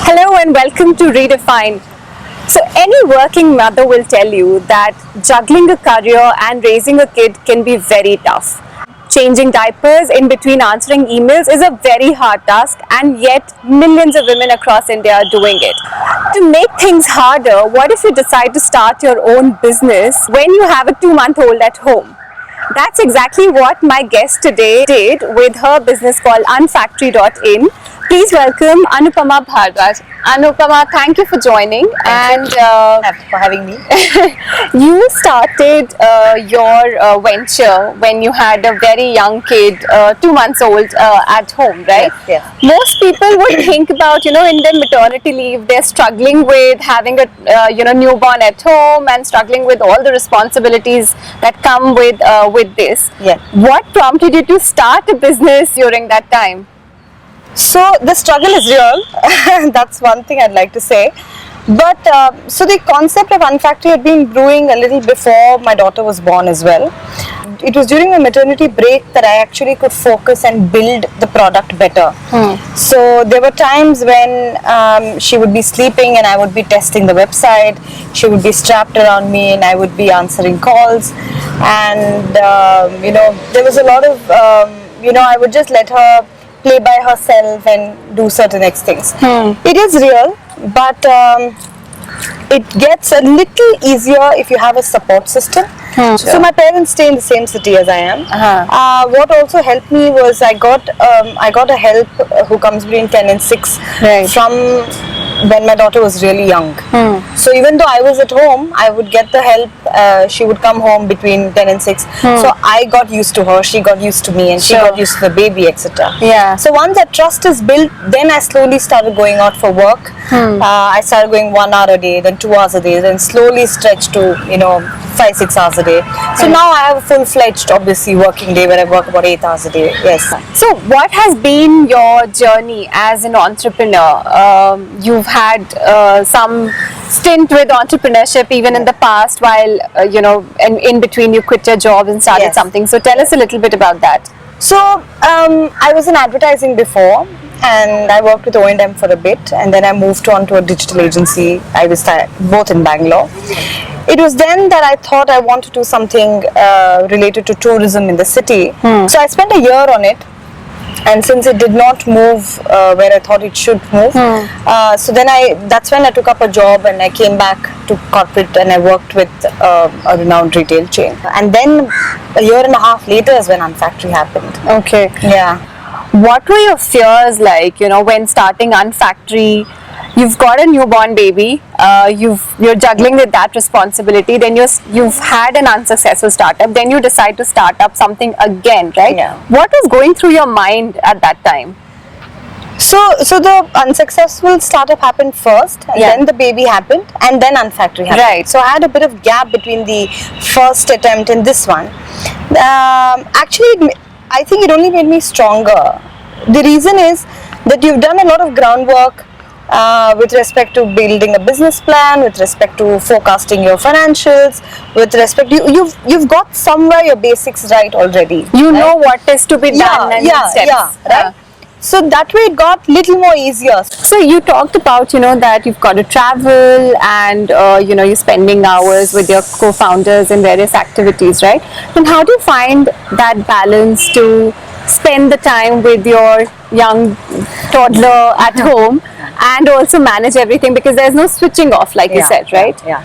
Hello and welcome to Redefine. So any working mother will tell you that juggling a career and raising a kid can be very tough. Changing diapers in between answering emails is a very hard task, and yet millions of women across India are doing it. To make things harder, what if you decide to start your own business when you have a 2-month-old at home? That's exactly what my guest today did with her business called Unfactory.in. Please welcome Anupama Bharadwaj. Anupama, thank you for joining. Thank you for having me. You started your venture when you had a very young kid, 2 months old, at home, right? Yes. Most people would think about, in their maternity leave, they're struggling with having a, newborn at home and struggling with all the responsibilities that come with this. Yeah. What prompted you to start a business during that time? So the struggle is real. That's one thing I'd like to say. But so the concept of Unfactory had been brewing a little before my daughter was born as well. It was during my maternity break that I actually could focus and build the product better. So there were times when she would be sleeping and I would be testing the website. She would be strapped around me and I would be answering calls. And there was a lot of I would just let her play by herself and do certain things. It is real, but it gets a little easier if you have a support system. So my parents stay in the same city as I am. What also helped me was I got a help who comes between 10 and 6 from when my daughter was really young. So even though I was at home, I would get the help. She would come home between 10 and 6. So I got used to her, she got used to me, and she got used to the baby, etc. Yeah. So once that trust is built, then I slowly started going out for work. I started going 1 hour a day, then 2 hours a day, then slowly stretched to 5-6 hours a day. So now I have a full-fledged, obviously, working day where I work about 8 hours a day. Yes. So what has been your journey as an entrepreneur? You've had some stint with entrepreneurship even in the past, while and in between you quit your job and started something. So tell us a little bit about that. So I was in advertising before, and I worked with O&M for a bit, and then I moved on to a digital agency. I was both in Bangalore. It was then that I thought I want to do something related to tourism in the city. So I spent a year on it, and since it did not move where I thought it should move, so then that's when I took up a job and I came back to corporate and I worked with a renowned retail chain. And then a year and a half later is when Unfactory happened. Okay. Yeah. What were your fears like, when starting Unfactory? You've got a newborn baby, you're juggling with that responsibility, then you've had an unsuccessful startup, then you decide to start up something again, right? Yeah. What was going through your mind at that time? So the unsuccessful startup happened first, and then the baby happened, and then Unfactory happened. Right. So I had a bit of gap between the first attempt and this one. Actually, I think it only made me stronger. The reason is that you've done a lot of groundwork with respect to building a business plan, with respect to forecasting your financials, with respect to you've got somewhere your basics right already. You know what is to be done and steps. Right. So that way it got little more easier. So you talked about that you've got to travel and you're spending hours with your co-founders in various activities, right? And how do you find that balance to spend the time with your young toddler at home and also manage everything, because there's no switching off, like you said, right? Yeah.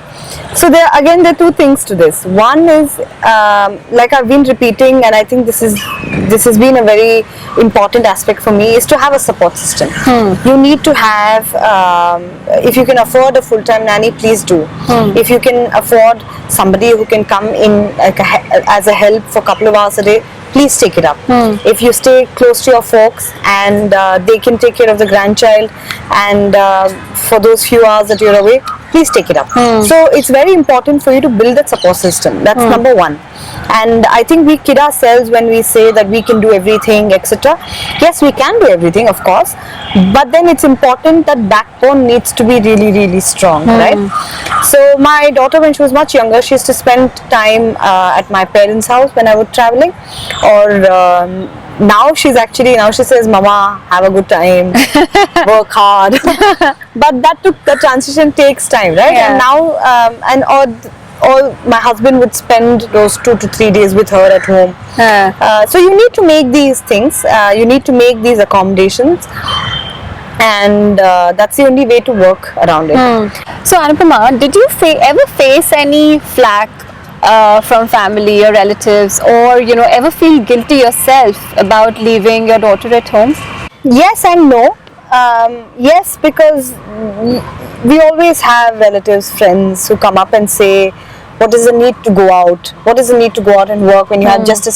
So there are 2 things to this. One is like I've been repeating, and I think this has been a very important aspect for me, is to have a support system. You need to have, if you can afford a full-time nanny, please do. If you can afford somebody who can come in as a help for a couple of hours a day, please take it up. If you stay close to your folks and they can take care of the grandchild, and for those few hours that you're away, please take it up. So it's very important for you to build that support system. That's number one. And I think we kid ourselves when we say that we can do everything, etc. Yes, we can do everything, of course, but then it's important that backbone needs to be really, really strong, right? So my daughter, when she was much younger, she used to spend time at my parents' house when I was traveling, or now she says, "Mama, have a good time, work hard." But the transition takes time, right? Yeah. And now, or my husband would spend those 2 to 3 days with her at home. So you need to make these things. You need to make these accommodations, and that's the only way to work around it. So Anupama, did you ever face any flack from family or relatives, or ever feel guilty yourself about leaving your daughter at home? Yes and no. Yes, because we always have relatives, friends who come up and say, what is the need to go out? What is the need to go out and work when you have just a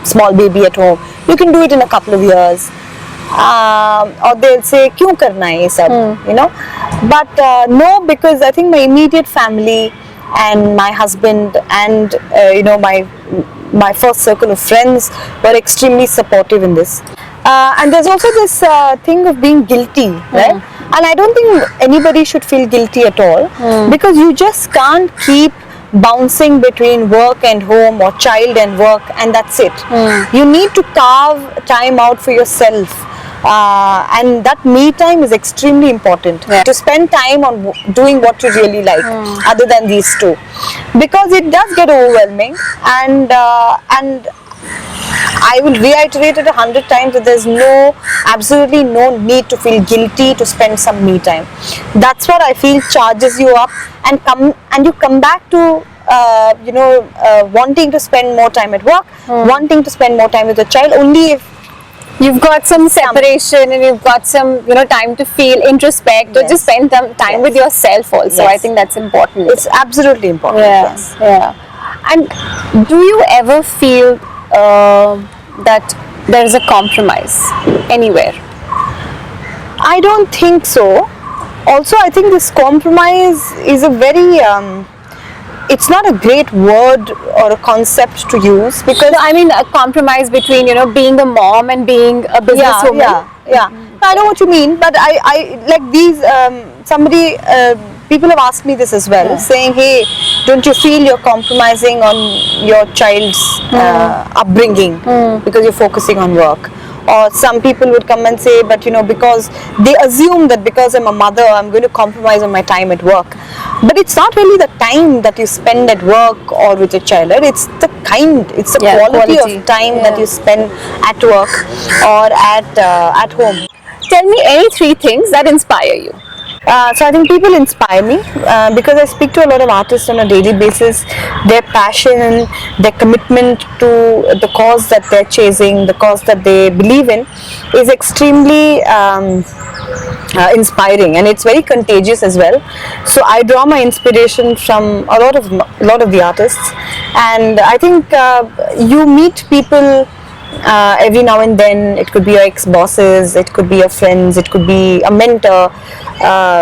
small baby at home? You can do it in a couple of years. Or they'll say, "Kyun karna hai ye sab?" But no, because I think my immediate family and my husband and my first circle of friends were extremely supportive in this. And there's also this thing of being guilty, right? And I don't think anybody should feel guilty at all, because you just can't keep bouncing between work and home or child and work, and that's it. You need to carve time out for yourself. And that me time is extremely important, to spend time on doing what you really like, other than these two, because it does get overwhelming, and I will reiterate it 100 times that there's absolutely no need to feel guilty to spend some me time. That's what I feel charges you up, and you come back to wanting to spend more time at work, wanting to spend more time with the child, only if you've got some separation and you've got some time to feel, introspect, or just spend time with yourself also. I think that's important. It's absolutely important. Yes. And do you ever feel that there is a compromise anywhere? I don't think so. Also, I think this compromise is a very it's not a great word or a concept to use, because I mean a compromise between being a mom and being a businesswoman. I know what you mean, but I like these people have asked me this as well, saying, "Hey, don't you feel you're compromising on your child's upbringing because you're focusing on work?" Or some people would come and say, "But because they assume that because I'm a mother, I'm going to compromise on my time at work." But it's not really the time that you spend at work or with your child, right? It's the quality of time that you spend at work or at home. Tell me any 3 things that inspire you. So I think people inspire me because I speak to a lot of artists on a daily basis. Their passion, their commitment to the cause that they're chasing, the cause that they believe in, is extremely inspiring, and it's very contagious as well. So I draw my inspiration from a lot of the artists, and I think you meet people every now and then. It could be your ex-bosses, it could be your friends, it could be a mentor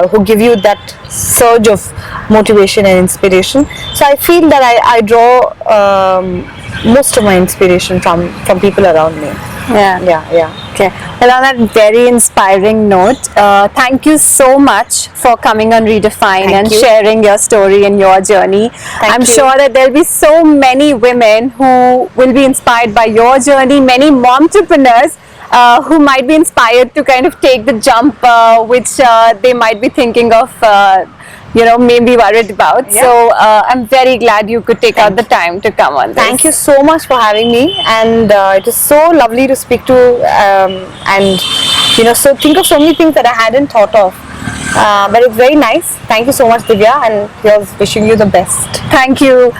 who give you that surge of motivation and inspiration. So I feel that I draw most of my inspiration from people around me. Okay. Well, on that very inspiring note, thank you so much for coming on Redefine and sharing your story and your journey. I'm sure that there'll be so many women who will be inspired by your journey, many momtrepreneurs who might be inspired to kind of take the jump which they might be thinking of maybe worried about. So I'm very glad you could take out the time to come on this. Thank you so much for having me, and it is so lovely to speak to and so think of so many things that I hadn't thought of, but it's very nice. Thank you so much, Divya, and here's wishing you the best. Thank you.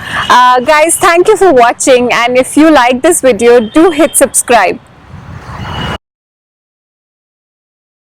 Guys, thank you for watching, and if you like this video, do hit subscribe.